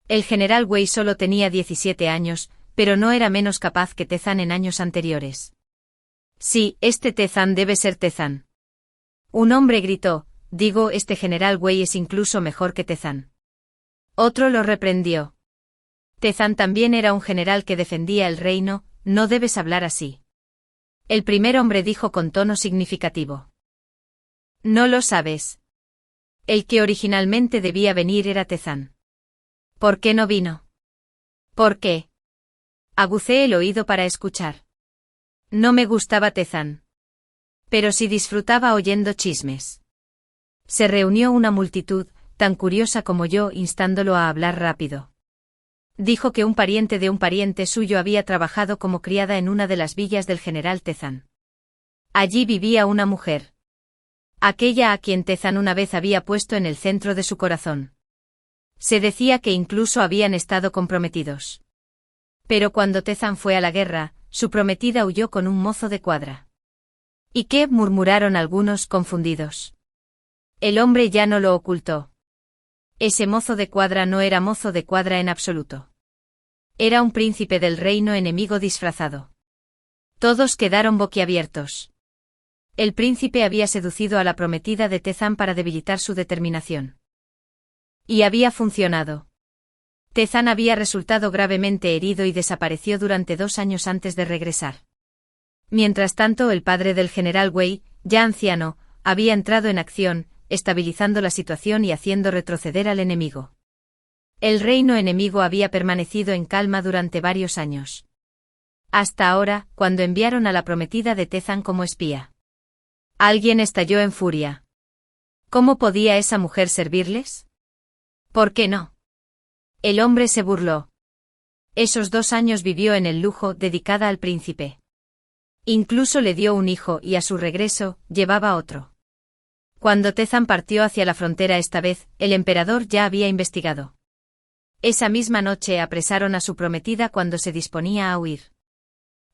El general Wei solo tenía 17 años, pero no era menos capaz que Tezan en años anteriores. Sí, este Tezan debe ser Tezan. Un hombre gritó, digo, este general Wei es incluso mejor que Tezan. Otro lo reprendió. Tezan también era un general que defendía el reino, no debes hablar así. El primer hombre dijo con tono significativo. No lo sabes. El que originalmente debía venir era Tezan. ¿Por qué no vino? ¿Por qué? Agucé el oído para escuchar. No me gustaba Tezan. Pero sí disfrutaba oyendo chismes. Se reunió una multitud, tan curiosa como yo, instándolo a hablar rápido. Dijo que un pariente de un pariente suyo había trabajado como criada en una de las villas del general Tezan. Allí vivía una mujer. Aquella a quien Tezan una vez había puesto en el centro de su corazón. Se decía que incluso habían estado comprometidos. Pero cuando Tezan fue a la guerra, su prometida huyó con un mozo de cuadra. ¿Y qué?, murmuraron algunos confundidos. El hombre ya no lo ocultó. Ese mozo de cuadra no era mozo de cuadra en absoluto. Era un príncipe del reino enemigo disfrazado. Todos quedaron boquiabiertos. El príncipe había seducido a la prometida de Tezan para debilitar su determinación. Y había funcionado. Tezan había resultado gravemente herido y desapareció durante 2 años antes de regresar. Mientras tanto, el padre del general Wei, ya anciano, había entrado en acción, estabilizando la situación y haciendo retroceder al enemigo. El reino enemigo había permanecido en calma durante varios años. Hasta ahora, cuando enviaron a la prometida de Tezan como espía. Alguien estalló en furia. ¿Cómo podía esa mujer servirles? ¿Por qué no? El hombre se burló. Esos 2 años vivió en el lujo, dedicada al príncipe. Incluso le dio un hijo y a su regreso, llevaba otro. Cuando Tezan partió hacia la frontera esta vez, el emperador ya había investigado. Esa misma noche apresaron a su prometida cuando se disponía a huir.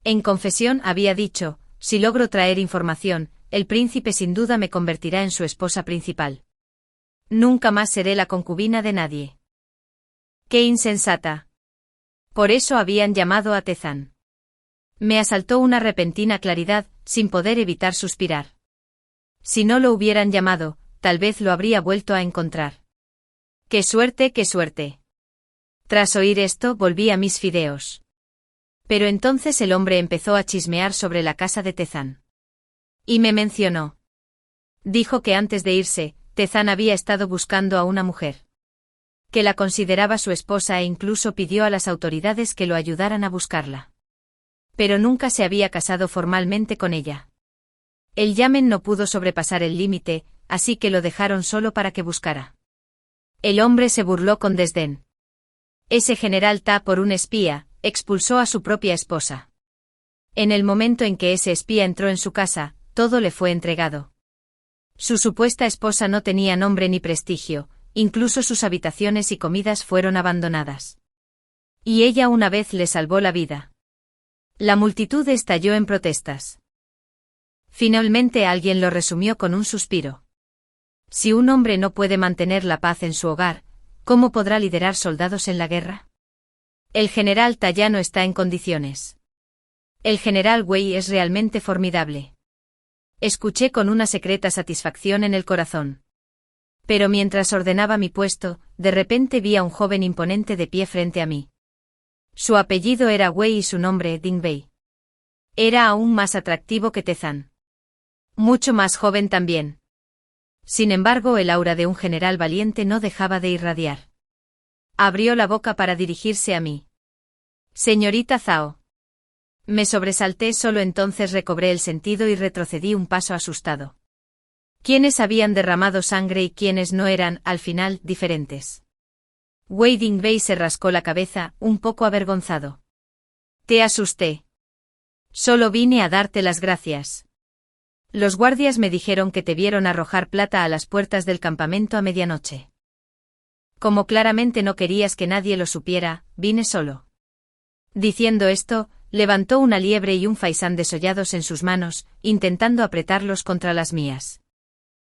En confesión había dicho, si logro traer información, el príncipe sin duda me convertirá en su esposa principal. Nunca más seré la concubina de nadie. ¡Qué insensata! Por eso habían llamado a Tezan. Me asaltó una repentina claridad, sin poder evitar suspirar. Si no lo hubieran llamado, tal vez lo habría vuelto a encontrar. ¡Qué suerte, qué suerte! Tras oír esto, volví a mis fideos. Pero entonces el hombre empezó a chismear sobre la casa de Tezan. Y me mencionó. Dijo que antes de irse, Tezan había estado buscando a una mujer. Que la consideraba su esposa e incluso pidió a las autoridades que lo ayudaran a buscarla. Pero nunca se había casado formalmente con ella. El Yamen no pudo sobrepasar el límite, así que lo dejaron solo para que buscara. El hombre se burló con desdén. Ese general Ta, por un espía, expulsó a su propia esposa. En el momento en que ese espía entró en su casa, todo le fue entregado. Su supuesta esposa no tenía nombre ni prestigio, incluso sus habitaciones y comidas fueron abandonadas. Y ella una vez le salvó la vida. La multitud estalló en protestas. Finalmente alguien lo resumió con un suspiro. Si un hombre no puede mantener la paz en su hogar, ¿cómo podrá liderar soldados en la guerra? El general Ta ya no está en condiciones. El general Wei es realmente formidable. Escuché con una secreta satisfacción en el corazón. Pero mientras ordenaba mi puesto, de repente vi a un joven imponente de pie frente a mí. Su apellido era Wei y su nombre Ding Bei. Era aún más atractivo que Tezan. Mucho más joven también. Sin embargo, el aura de un general valiente no dejaba de irradiar. Abrió la boca para dirigirse a mí. Señorita Zhao. Me sobresalté, solo entonces recobré el sentido y retrocedí un paso asustado. ¿Quiénes habían derramado sangre y quiénes no eran, al final, diferentes? Wei Dingbei se rascó la cabeza, un poco avergonzado. Te asusté. Solo vine a darte las gracias. Los guardias me dijeron que te vieron arrojar plata a las puertas del campamento a medianoche. Como claramente no querías que nadie lo supiera, vine solo. Diciendo esto, levantó una liebre y un faisán desollados en sus manos, intentando apretarlos contra las mías.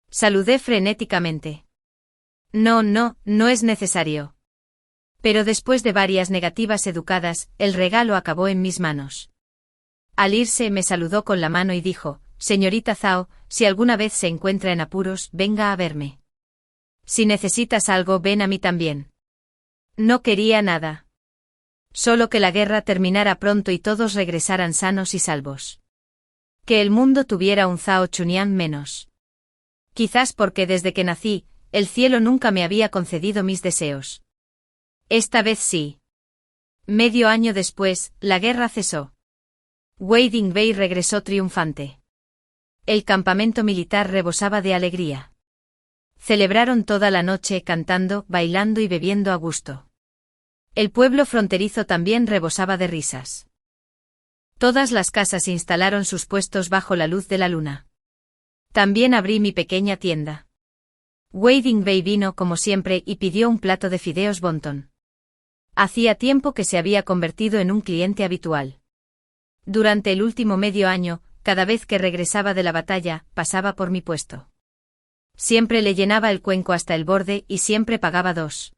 Saludé frenéticamente. No es necesario. Pero después de varias negativas educadas, el regalo acabó en mis manos. Al irse me saludó con la mano y dijo, señorita Zhao, si alguna vez se encuentra en apuros, venga a verme. Si necesitas algo, ven a mí también. No quería nada. Solo que la guerra terminara pronto y todos regresaran sanos y salvos. Que el mundo tuviera un Zhao Chunyan menos. Quizás porque desde que nací, el cielo nunca me había concedido mis deseos. Esta vez sí. Medio año después, la guerra cesó. Wei Dingbei regresó triunfante. El campamento militar rebosaba de alegría. Celebraron toda la noche cantando, bailando y bebiendo a gusto. El pueblo fronterizo también rebosaba de risas. Todas las casas instalaron sus puestos bajo la luz de la luna. También abrí mi pequeña tienda. Wei Dingbei vino como siempre y pidió un plato de fideos wonton. Hacía tiempo que se había convertido en un cliente habitual. Durante el último medio año, cada vez que regresaba de la batalla, pasaba por mi puesto. Siempre le llenaba el cuenco hasta el borde y siempre pagaba 2.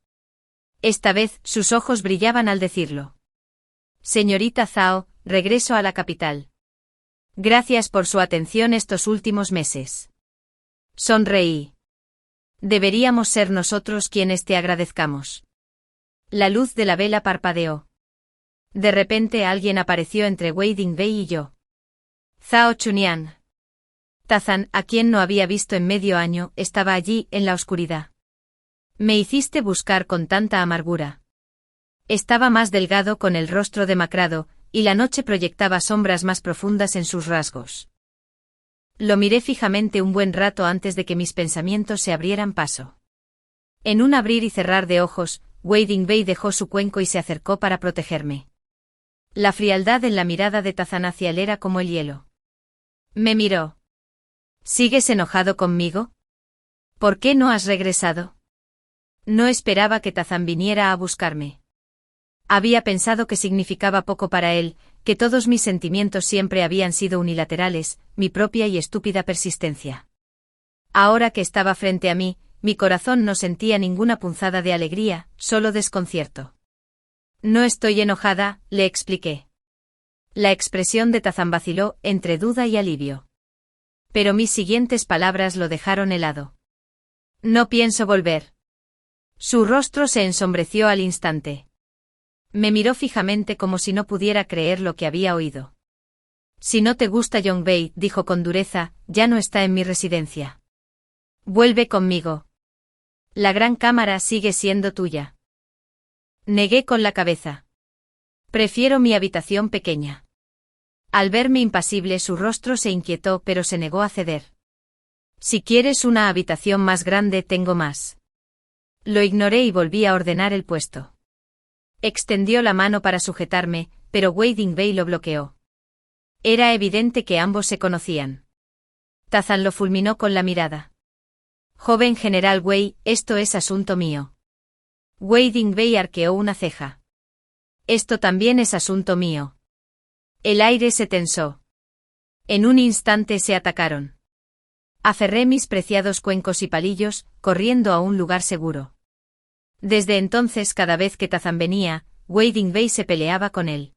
Esta vez, sus ojos brillaban al decirlo. Señorita Zhao, regreso a la capital. Gracias por su atención estos últimos meses. Sonreí. Deberíamos ser nosotros quienes te agradezcamos. La luz de la vela parpadeó. De repente alguien apareció entre Wei Dingbei y yo. Zhao Chunyan. Tazan, a quien no había visto en medio año, estaba allí, en la oscuridad. Me hiciste buscar con tanta amargura. Estaba más delgado con el rostro demacrado, y la noche proyectaba sombras más profundas en sus rasgos. Lo miré fijamente un buen rato antes de que mis pensamientos se abrieran paso. En un abrir y cerrar de ojos, Wei Dingbei dejó su cuenco y se acercó para protegerme. La frialdad en la mirada de Tazan hacia él era como el hielo. Me miró. ¿Sigues enojado conmigo? ¿Por qué no has regresado? No esperaba que Tazan viniera a buscarme. Había pensado que significaba poco para él, que todos mis sentimientos siempre habían sido unilaterales, mi propia y estúpida persistencia. Ahora que estaba frente a mí, mi corazón no sentía ninguna punzada de alegría, solo desconcierto. No estoy enojada, le expliqué. La expresión de Tazan vaciló, entre duda y alivio. Pero mis siguientes palabras lo dejaron helado. No pienso volver. Su rostro se ensombreció al instante. Me miró fijamente como si no pudiera creer lo que había oído. Si no te gusta Yongbei, dijo con dureza, ya no está en mi residencia. Vuelve conmigo. La gran cámara sigue siendo tuya. Negué con la cabeza. Prefiero mi habitación pequeña. Al verme impasible su rostro se inquietó pero se negó a ceder. Si quieres una habitación más grande tengo más. Lo ignoré y volví a ordenar el puesto. Extendió la mano para sujetarme, pero Wei Dingbei lo bloqueó. Era evidente que ambos se conocían. Tazan lo fulminó con la mirada. Joven general Wei, esto es asunto mío. Wei Dingbei arqueó una ceja. Esto también es asunto mío. El aire se tensó. En un instante se atacaron. Aferré mis preciados cuencos y palillos, corriendo a un lugar seguro. Desde entonces cada vez que Tazan venía, Wei Dingbei se peleaba con él.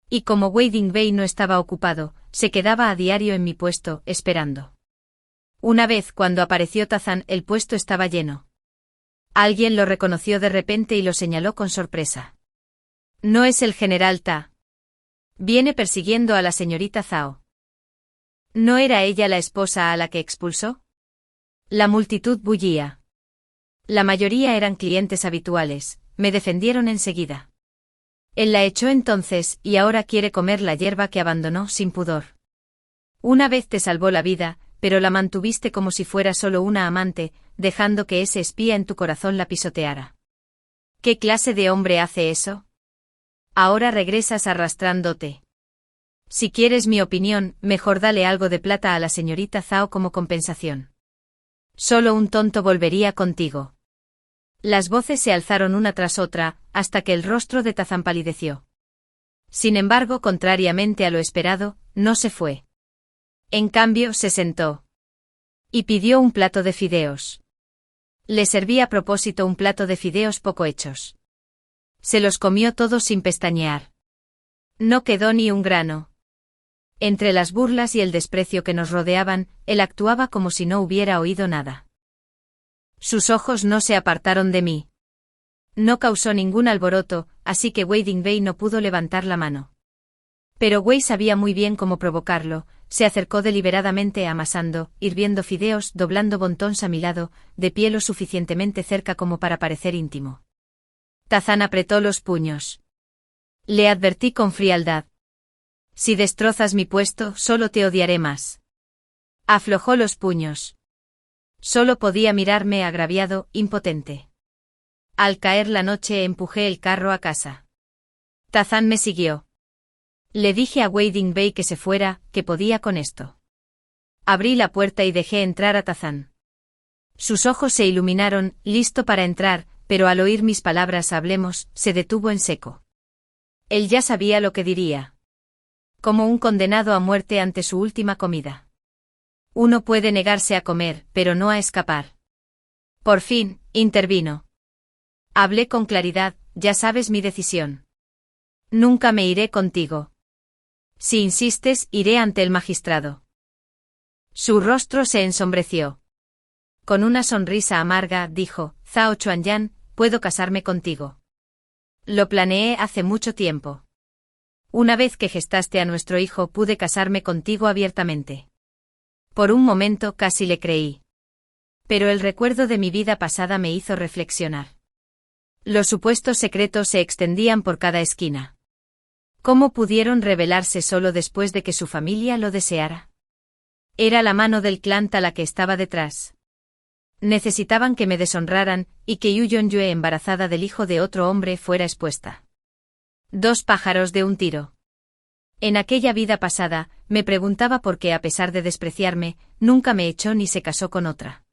Y como Wei Dingbei no estaba ocupado, se quedaba a diario en mi puesto, esperando. Una vez cuando apareció Tazan, el puesto estaba lleno. Alguien lo reconoció de repente y lo señaló con sorpresa. No es el general Ta. Viene persiguiendo a la señorita Zhao. ¿No era ella la esposa a la que expulsó? La multitud bullía. La mayoría eran clientes habituales, me defendieron enseguida. Él la echó entonces, y ahora quiere comer la hierba que abandonó sin pudor. Una vez te salvó la vida, pero la mantuviste como si fuera solo una amante, dejando que ese espía en tu corazón la pisoteara. ¿Qué clase de hombre hace eso? Ahora regresas arrastrándote. Si quieres mi opinión, mejor dale algo de plata a la señorita Zhao como compensación. Solo un tonto volvería contigo. Las voces se alzaron una tras otra, hasta que el rostro de Tazán palideció. Sin embargo, contrariamente a lo esperado, no se fue. En cambio, se sentó. Y pidió un plato de fideos. Le serví a propósito un plato de fideos poco hechos. Se los comió todos sin pestañear. No quedó ni un grano. Entre las burlas y el desprecio que nos rodeaban, él actuaba como si no hubiera oído nada. Sus ojos no se apartaron de mí. No causó ningún alboroto, así que Wei Dingbei no pudo levantar la mano. Pero Wei sabía muy bien cómo provocarlo, se acercó deliberadamente amasando, hirviendo fideos, doblando bontons a mi lado, de pie lo suficientemente cerca como para parecer íntimo. Tazán apretó los puños. Le advertí con frialdad. Si destrozas mi puesto, solo te odiaré más. Aflojó los puños. Solo podía mirarme agraviado, impotente. Al caer la noche empujé el carro a casa. Tazán me siguió. Le dije a Wei Dingbei que se fuera, que podía con esto. Abrí la puerta y dejé entrar a Tazán. Sus ojos se iluminaron, listo para entrar, pero al oír mis palabras hablemos, se detuvo en seco. Él ya sabía lo que diría. Como un condenado a muerte ante su última comida. Uno puede negarse a comer, pero no a escapar. Por fin, intervino. Hablé con claridad, ya sabes mi decisión. Nunca me iré contigo. Si insistes, iré ante el magistrado. Su rostro se ensombreció. Con una sonrisa amarga, dijo, Zhao Chuanyan, puedo casarme contigo. Lo planeé hace mucho tiempo. Una vez que gestaste a nuestro hijo pude casarme contigo abiertamente. Por un momento casi le creí. Pero el recuerdo de mi vida pasada me hizo reflexionar. Los supuestos secretos se extendían por cada esquina. ¿Cómo pudieron revelarse solo después de que su familia lo deseara? Era la mano del clan la que estaba detrás. Necesitaban que me deshonraran, y que Yu Yongyue embarazada del hijo de otro hombre fuera expuesta. Dos pájaros de un tiro. En aquella vida pasada, me preguntaba por qué a pesar de despreciarme, nunca me echó ni se casó con otra.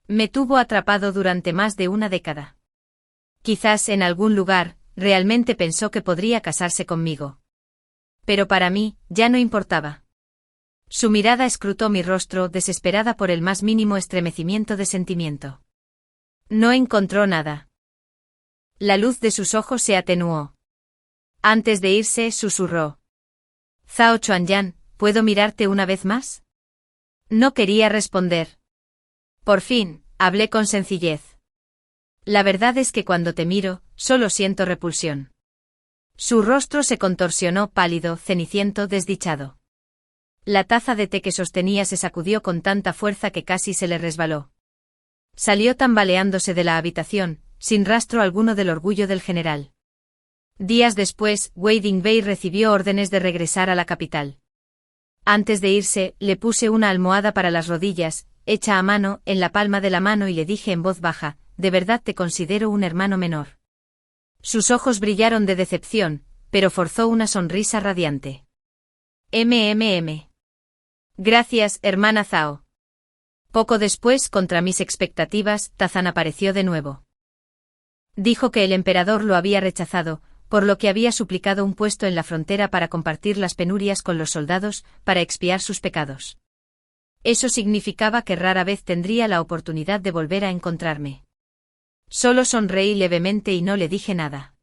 Me tuvo atrapado durante más de una década. Quizás en algún lugar, realmente pensó que podría casarse conmigo. Pero para mí, ya no importaba. Su mirada escrutó mi rostro desesperada por el más mínimo estremecimiento de sentimiento. No encontró nada. La luz de sus ojos se atenuó. Antes de irse, susurró. Zhao Chuanyan, ¿puedo mirarte una vez más? No quería responder. Por fin, hablé con sencillez. La verdad es que cuando te miro, solo siento repulsión. Su rostro se contorsionó pálido, ceniciento, desdichado. La taza de té que sostenía se sacudió con tanta fuerza que casi se le resbaló. Salió tambaleándose de la habitación, sin rastro alguno del orgullo del general. Días después, Wei Dingbei recibió órdenes de regresar a la capital. Antes de irse, le puse una almohada para las rodillas, hecha a mano, en la palma de la mano y le dije en voz baja, «De verdad te considero un hermano menor». Sus ojos brillaron de decepción, pero forzó una sonrisa radiante. «MMM. Gracias, hermana Zhao». Poco después, contra mis expectativas, Tazán apareció de nuevo. Dijo que el emperador lo había rechazado, por lo que había suplicado un puesto en la frontera para compartir las penurias con los soldados, para expiar sus pecados. Eso significaba que rara vez tendría la oportunidad de volver a encontrarme. Solo sonreí levemente y no le dije nada.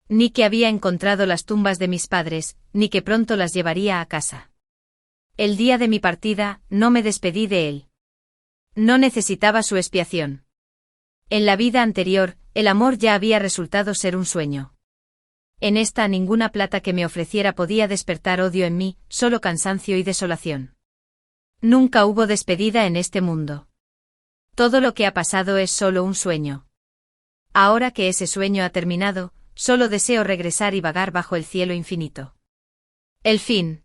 Ni que había encontrado las tumbas de mis padres, ni que pronto las llevaría a casa. El día de mi partida, no me despedí de él. No necesitaba su expiación. En la vida anterior, el amor ya había resultado ser un sueño. En esta ninguna plata que me ofreciera podía despertar odio en mí, solo cansancio y desolación. Nunca hubo despedida en este mundo. Todo lo que ha pasado es solo un sueño. Ahora que ese sueño ha terminado, solo deseo regresar y vagar bajo el cielo infinito. El fin.